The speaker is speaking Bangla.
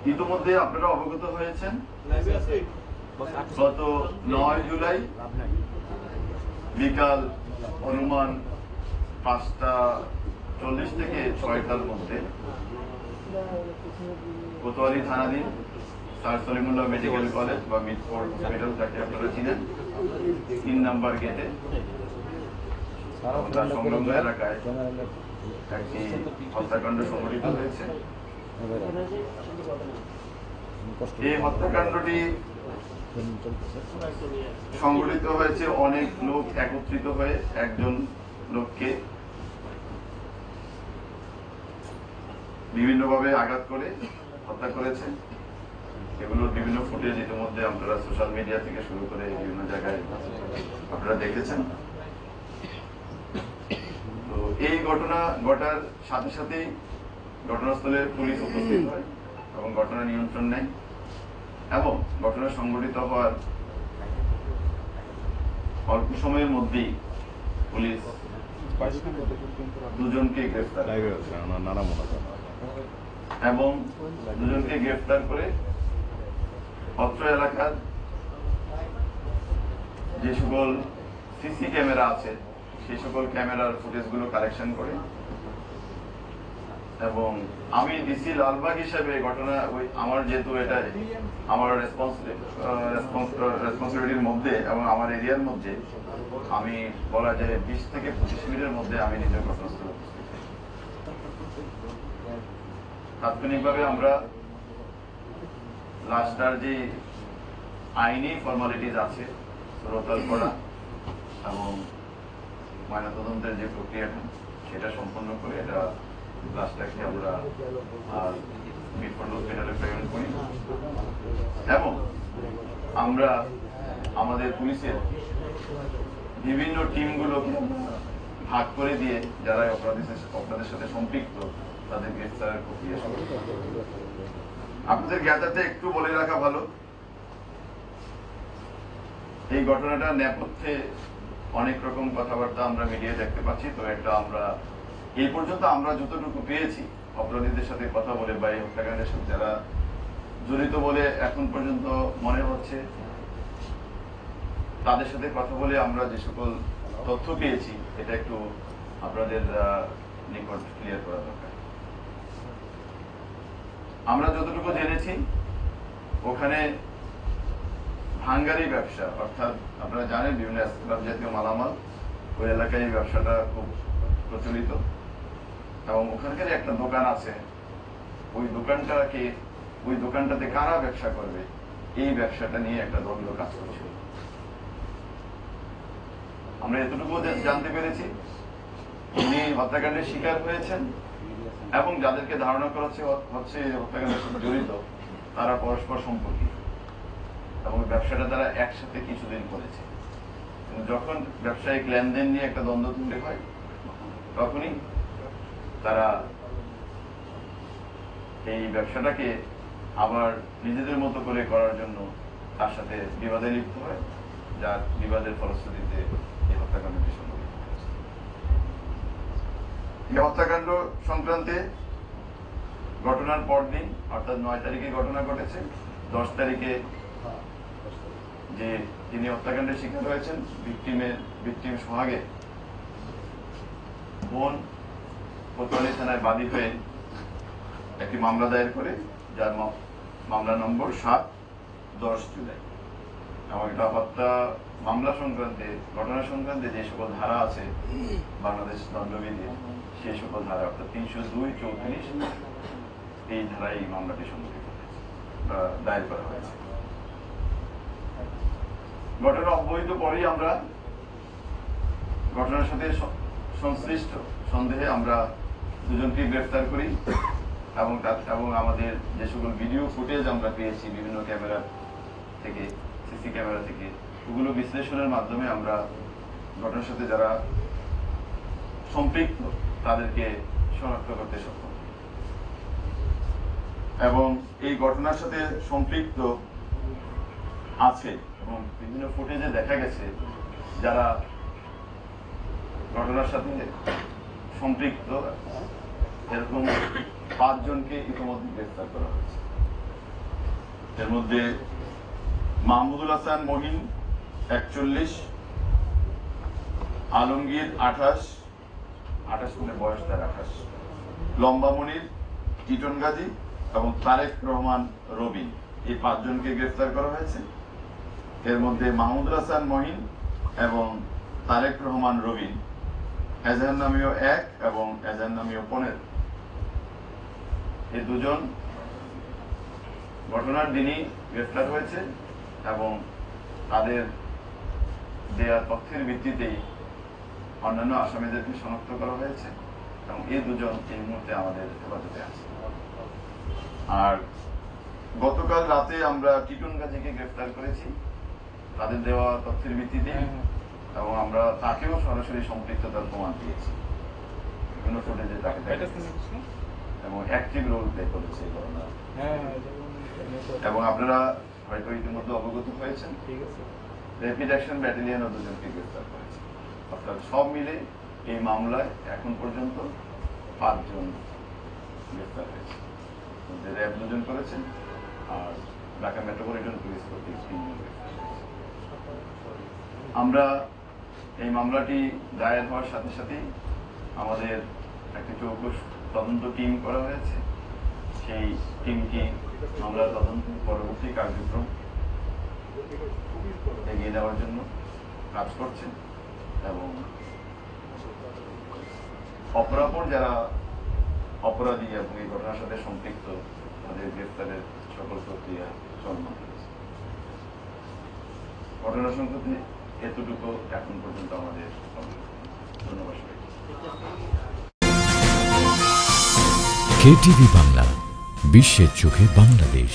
ইতিমধ্যে আপনারা অবগত হয়েছেন গত 9 জুলাই বিকাল অনুমান 5:40 থেকে 6টার মধ্যে কোতোয়ালি থানাধীন স্যার সলিমুল্লাহ মেডিকেল কলেজ বা মিটফোর্ড হসপিটাল, যাকে আপনারা চিনেন, 3 নম্বর গেটে তার সংলগ্ন এলাকায় একটি হত্যাকাণ্ড সংঘটিত হয়েছে। এই হত্যাকাণ্ডটি সংঘটিত হয়েছে অনেক লোক একত্রিত হয়ে একজন লোককে বিভিন্নভাবে আঘাত করে হত্যা করেছে। এগুলোর বিভিন্ন ফুটেজ ইতিমধ্যে আপনারা সোশ্যাল মিডিয়া থেকে শুরু করে বিভিন্ন জায়গায় আপনারা দেখেছেন। তো এই ঘটনা ঘটার সাথে সাথেই ঘটনাস্থলে পুলিশ উপস্থিত হয় এবং ঘটনা নিয়ন্ত্রণ নেয় এবং ঘটনা সংঘটিত হওয়ার অল্প সময়ের মধ্যেই পুলিশ 2জনকে গ্রেফতার এবং 2জনকে গ্রেফতার করে অত্র এলাকার যে সকল সিসি ক্যামেরা আছে সেই সকল ক্যামেরার ফুটেজগুলো কালেকশন করে এবং আমি ডিসি লালবাগ হিসেবে ঘটনা আমার যেহেতু এটা আমার রেসপন্সিবিলিটির মধ্যে এবং আমার এরিয়ার মধ্যে, আমি বলা যায় 20 থেকে 25 মিনিটের মধ্যে আমি নিজের ঘটনাস্থলে উপস্থিত। তাৎক্ষণিকভাবে আমরা লাস্টার যে আইনি ফর্মালিটিস আছে রোতাল করা এবং ময়নাতদন্তের যে প্রক্রিয়াটা সেটা সম্পন্ন করে এটা লাশটাকে আমরা মিটফোর্ড হসপিটালে প্রেরণ করি এবং আমরা আমাদের পুলিশের বিভিন্ন টিমগুলোকে ভাগ করে দিয়ে যারা অপরাধের সাথে সম্পৃক্ত তাদের গ্রেফতারের প্রক্রিয়া শুরু। আপনাদের জ্ঞাতার্থে একটু বলে রাখা ভালো, এই ঘটনাটার নেপথ্যে অনেক রকম কথাবার্তা আমরা মিডিয়ায় দেখতে পাচ্ছি। তো একটা আমরা এই পর্যন্ত আমরা যতটুকু পেয়েছি অপরাধীদের সাথে কথা বলে বা এই হত্যাকাণ্ডের সাথে যারা জড়িত বলে এখন পর্যন্ত মনে হচ্ছে, তাদের সাথে কথা বলে আমরা যে সকল তথ্য পেয়েছি এটা একটু আপনাদের নিকট ক্লিয়ার করা দরকার। আমরা যতটুকু জেনেছি ওখানে ভাঙ্গারি ব্যবসা, অর্থাৎ আপনারা জানেন বিভিন্ন স্ক্র্যাপ জাতীয় মালামাল ওই এলাকায় এই ব্যবসাটা খুব প্রচলিত এবং ওখানকার একটা দোকান আছে, ওই দোকানটাতে কারা ব্যবসা করবে এই ব্যবসাটা নিয়ে একটা দ্বন্দ্ব কাজ করছিল। আমরা এতটুকু জানতে পেরেছি উনি হত্যাকাণ্ডের শিকার হয়েছেন এবং যাদেরকে ধারণা করা হচ্ছে হত্যাকাণ্ডের সাথে জড়িত তারা পরস্পর সম্পর্কিত এবং ব্যবসাটা তারা একসাথে কিছুদিন করেছে। যখন ব্যবসায়িক লেনদেন নিয়ে একটা দ্বন্দ্ব তৈরি হয় তখনই তারা এই ব্যবসাটাকে আবার নিজেদের মতো করে করার জন্য তার সাথে বিবাদে লিপ্ত হয়, যার বিবাদের ফলশ্রুতিতে এই হত্যাকাণ্ডটি সংঘটিত হয়েছে। এই হত্যাকাণ্ড সংক্রান্তে ঘটনার পরদিন অর্থাৎ 9 তারিখে ঘটনা ঘটেছে। 10 তারিখে যে তিনি হত্যাকাণ্ডের শিকার হয়েছেন ভিকটিম সোহাগে বোন কোতোয়ালি থানায় বাদী হয়ে একটি মামলা দায়ের করে, যার মামলা নম্বর 7/10 জুলাই এবং এটা হত্যা মামলা সংক্রান্তে ঘটনা সংক্রান্তে যে সকল ধারা আছে বাংলাদেশ দণ্ডবিধির সেই সকল ধারা অর্থাৎ 302, 34 এই ধারায় এই মামলাটি সংঘটিত হয়েছে বা দায়ের করা হয়েছে। ঘটনা অব্যবহিত পরেই আমরা ঘটনার সাথে সংশ্লিষ্ট সন্দেহে আমরা 2জনকে গ্রেফতার করি এবং আমাদের যে সকল ভিডিও ফুটেজ আমরা পেয়েছি বিভিন্ন ক্যামেরা থেকে, সিসি ক্যামেরা থেকে, ওগুলো বিশ্লেষণের মাধ্যমে আমরা ঘটনার সাথে যারা সম্পৃক্ত তাদেরকে শনাক্ত করতে সক্ষম এবং এই ঘটনার সাথে সম্পৃক্ত আছে এবং বিভিন্ন ফুটেজে দেখা গেছে যারা ঘটনার সাথে সম্পৃক্ত এরকম 5 জনকে ইতিমধ্যে গ্রেফতার করা হয়েছে। এর মধ্যে মাহমুদুল হাসান মহিন 41, আলমগীর 28 মানে বয়স তার 28, লম্বা মনির, টিটন গাজী এবং তারেক রহমান রবিন, এই 5 জনকে গ্রেফতার করা হয়েছে। এর মধ্যে মাহমুদুল হাসান মহিন এবং তারেক রহমান রবিন এজাহার নামীয় 1 এবং এজাহার নামীয় 15, এই দুজন ঘটনার দিনই গ্রেফতার হয়েছে এবং তাদের দেয়া তথ্যের ভিত্তিতেই অন্যান্য আসামিদেরকে শনাক্ত করা হয়েছে এবং এই দুজন এই মুহূর্তে আমাদের হেফাজতে আছে। আর গতকাল রাতে আমরা টিটন গাজীকে গ্রেফতার করেছি তাদের দেওয়া তথ্যের ভিত্তিতে এবং আমরা তাকেও সরাসরি সম্পৃক্ততার প্রমাণ দিয়েছি, বিভিন্ন ফুটেজে তাকে এবং অ্যাক্টিভ রোল প্লে করেছে এই ঘটনা। এবং আপনারা হয়তো ইতিমধ্যে অবগত হয়েছেন র্যাপিড অ্যাকশন ব্যাটালিয়নও 2 জনকে গ্রেফতার করেছে। অর্থাৎ সব মিলে এই মামলায় এখন পর্যন্ত 5 জন গ্রেফতার হয়েছে, র্যাব 2 জন করেছেন আর ঢাকা মেট্রোপলিটন পুলিশ কর্তৃক 3 জন গ্রেফতার হয়েছে। আমরা এই মামলাটি দায়ের হওয়ার সাথে সাথেই আমাদের একটি চৌকস তদন্ত টিম করা হয়েছে। সেই টিমটি মামলার তদন্ত পরবর্তী কার্যক্রম এগিয়ে যাওয়ার জন্য কাজ করছে এবং অপরাপর যারা অপরাধী এবং এই ঘটনার সাথে সম্পৃক্ত তাদের গ্রেফতারের সকল প্রক্রিয়া চলমান রয়েছে। ঘটনা সংক্রান্তে এতটুকু এখন পর্যন্ত আমাদের ধন্যবাদ। KTV বাংলা, বিশ্বের চোখে বাংলাদেশ।